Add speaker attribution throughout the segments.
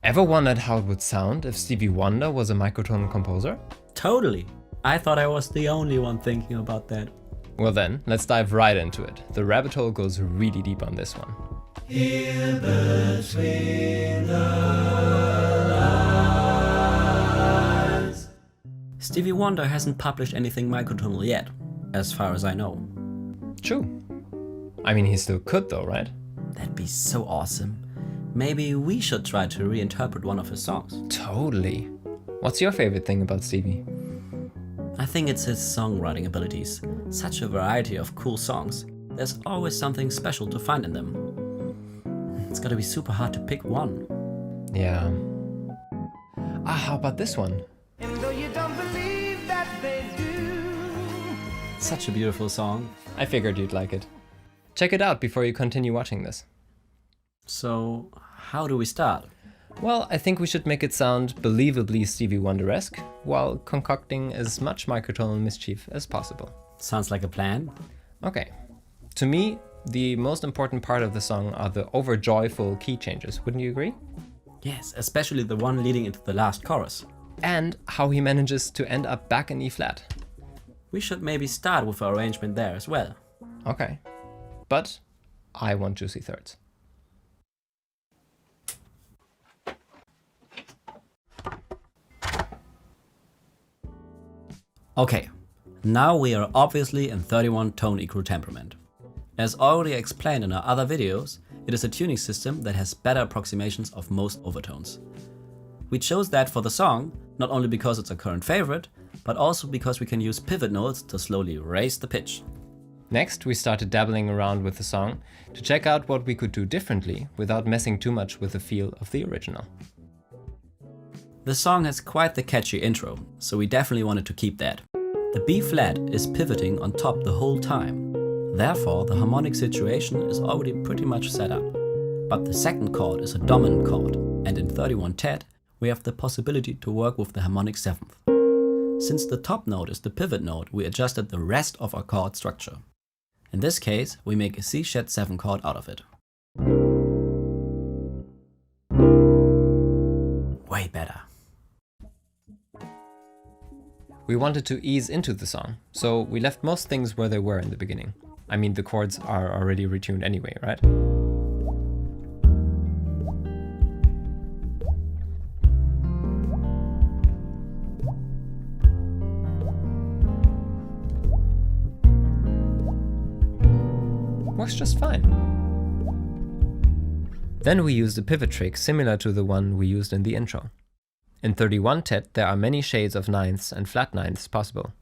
Speaker 1: Ever wondered how it would sound if Stevie Wonder was a microtonal composer?
Speaker 2: Totally. I thought I was the only one thinking about that.
Speaker 1: Well then, let's dive right into it. The rabbit hole goes really deep on this one.
Speaker 3: Here between the lines.
Speaker 2: Stevie Wonder hasn't published anything microtonal yet, as far as I know.
Speaker 1: True. I mean, he still could though, right?
Speaker 2: That'd be so awesome. Maybe we should try to reinterpret one of his songs.
Speaker 1: Totally. What's your favorite thing about Stevie?
Speaker 2: I think it's his songwriting abilities. Such a variety of cool songs. There's always something special to find in them. It's gotta be super hard to pick one.
Speaker 1: Yeah. How about this one?
Speaker 3: And though you don't believe that they do.
Speaker 2: Such a beautiful song.
Speaker 1: I figured you'd like it. Check it out before you continue watching this.
Speaker 2: So, how do we start?
Speaker 1: Well, I think we should make it sound believably Stevie Wonder-esque, while concocting as much microtonal mischief as possible.
Speaker 2: Sounds like a plan.
Speaker 1: Okay. To me, the most important part of the song are the overjoyful key changes, wouldn't you agree?
Speaker 2: Yes, especially the one leading into the last chorus.
Speaker 1: And how he manages to end up back in E flat.
Speaker 2: We should maybe start with our arrangement there as well.
Speaker 1: Okay. But I want juicy thirds.
Speaker 2: Okay, now we are obviously in 31 tone equal temperament. As already explained in our other videos, it is a tuning system that has better approximations of most overtones. We chose that for the song, not only because it's a current favorite, but also because we can use pivot notes to slowly raise the pitch.
Speaker 1: Next, we started dabbling around with the song to check out what we could do differently without messing too much with the feel of the original.
Speaker 2: The song has quite the catchy intro, so we definitely wanted to keep that. The B flat is pivoting on top the whole time. Therefore, the harmonic situation is already pretty much set up. But the second chord is a dominant chord, and in 31 tet, we have the possibility to work with the harmonic 7th. Since the top note is the pivot note, we adjusted the rest of our chord structure. In this case, we make a C-sharp 7 chord out of it. Way better.
Speaker 1: We wanted to ease into the song, so we left most things where they were in the beginning. I mean, the chords are already retuned anyway, right? Works just fine. Then we used a pivot trick similar to the one we used in the intro. In 31 tet, there are many shades of ninths and flat ninths possible.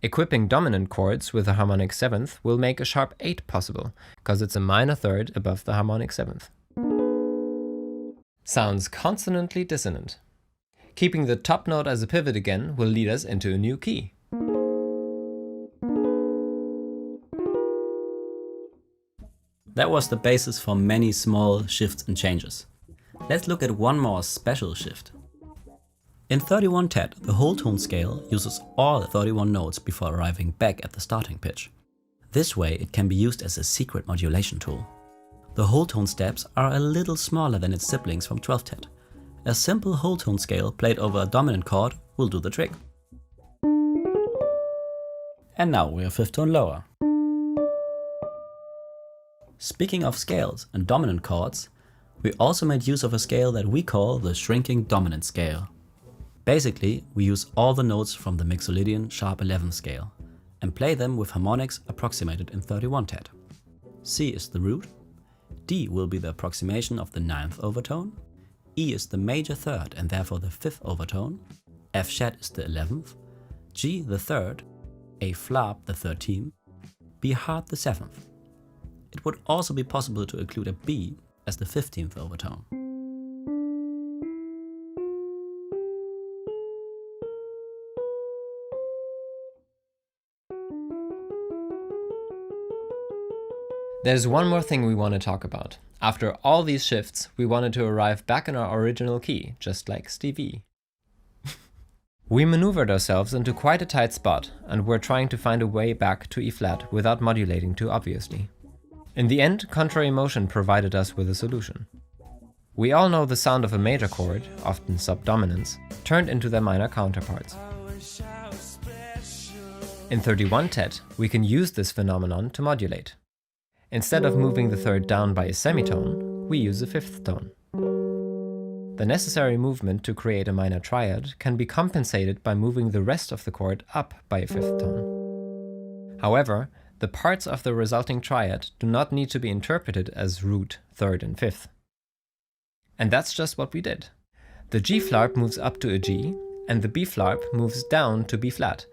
Speaker 1: Equipping dominant chords with a harmonic 7th will make a sharp 8 possible, because it's a minor third above the harmonic 7th. Sounds consonantly dissonant. Keeping the top note as a pivot again will lead us into a new key.
Speaker 2: That was the basis for many small shifts and changes. Let's look at one more special shift. In 31 tet, the whole tone scale uses all 31 notes before arriving back at the starting pitch. This way it can be used as a secret modulation tool. The whole tone steps are a little smaller than its siblings from 12 tet. A simple whole tone scale played over a dominant chord will do the trick. And now we are 5th tone lower. Speaking of scales and dominant chords, we also made use of a scale that we call the shrinking dominant scale. Basically, we use all the notes from the Mixolydian sharp 11 scale and play them with harmonics approximated in 31 tet. C is the root, D will be the approximation of the 9th overtone, E is the major third and therefore the 5th overtone, F sharp is the 11th, G the 3rd, A flap the 13th, B hard the 7th. It would also be possible to include a B as the 15th overtone.
Speaker 1: There's one more thing we want to talk about. After all these shifts, we wanted to arrive back in our original key, just like Stevie. We maneuvered ourselves into quite a tight spot, and we're trying to find a way back to E flat without modulating too obviously. In the end, contrary motion provided us with a solution. We all know the sound of a major chord, often subdominants, turned into their minor counterparts. In 31 tet, we can use this phenomenon to modulate. Instead of moving the third down by a semitone, we use a fifth tone. The necessary movement to create a minor triad can be compensated by moving the rest of the chord up by a fifth tone. However, the parts of the resulting triad do not need to be interpreted as root, third and fifth. And that's just what we did. The G flarp moves up to a G, and the B flarp moves down to B flat,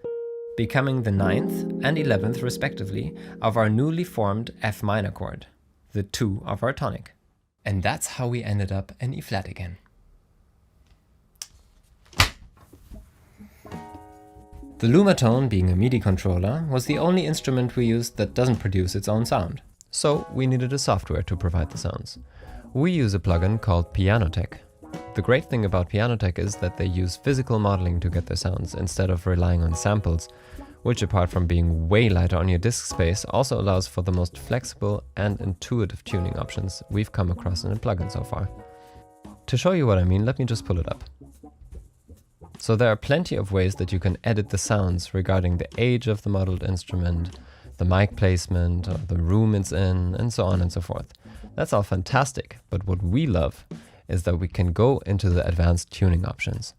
Speaker 1: becoming the 9th and 11th respectively of our newly formed F minor chord, the 2 of our tonic. And that's how we ended up in E flat again. The Lumatone, being a MIDI controller, was the only instrument we used that doesn't produce its own sound. So we needed a software to provide the sounds. We use a plugin called Pianotech. The great thing about Pianotech is that they use physical modeling to get their sounds instead of relying on samples, which apart from being way lighter on your disk space also allows for the most flexible and intuitive tuning options we've come across in a plugin so far. To show you what I mean, let me just pull it up. So there are plenty of ways that you can edit the sounds regarding the age of the modeled instrument, the mic placement, or the room it's in, and so on and so forth. That's all fantastic, but what we love is that we can go into the advanced tuning options.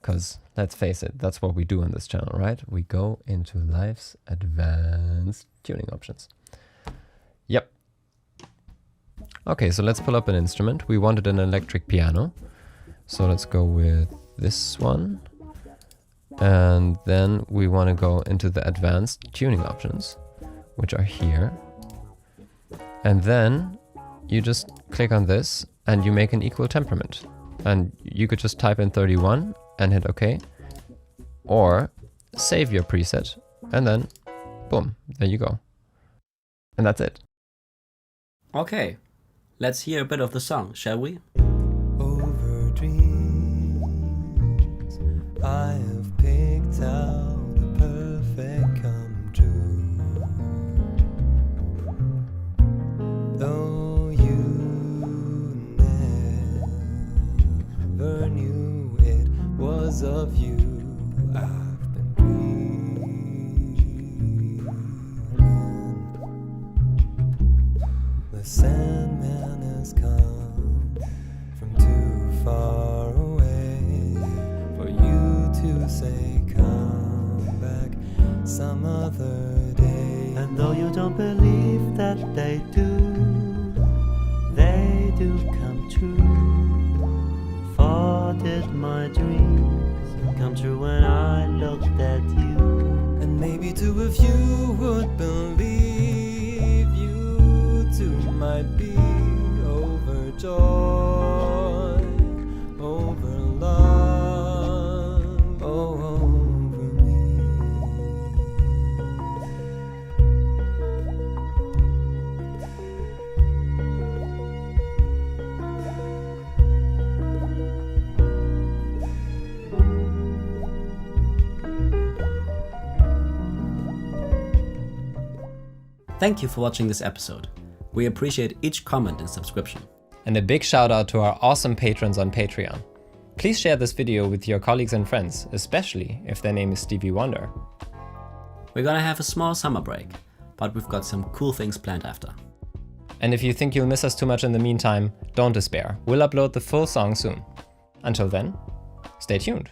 Speaker 1: Because let's face it, that's what we do on this channel, right? We go into life's advanced tuning options. Yep. Okay, so let's pull up an instrument. We wanted an electric piano. So let's go with this one. And then we want to go into the advanced tuning options, which are here. And then you just click on this and you make an equal temperament. And you could just type in 31 and hit OK. Or save your preset and then boom, there you go. And that's it.
Speaker 2: Okay, let's hear a bit of the song, shall we?
Speaker 4: Over dreams, I have picked out a perfect come true. Though you never knew it was of you, I've been dreaming. The Sandman has come from too far away for you to say come back some other day. And though you don't believe that they do come true. For did my dreams come true when I looked at you? And maybe two of you would believe, you two might be overjoyed, over love, over me.
Speaker 2: Thank you for watching this episode. We appreciate each comment and subscription.
Speaker 1: And a big shout out to our awesome patrons on Patreon. Please share this video with your colleagues and friends, especially if their name is Stevie Wonder.
Speaker 2: We're gonna have a small summer break, but we've got some cool things planned after.
Speaker 1: And if you think you'll miss us too much in the meantime, don't despair. We'll upload the full song soon. Until then, stay tuned.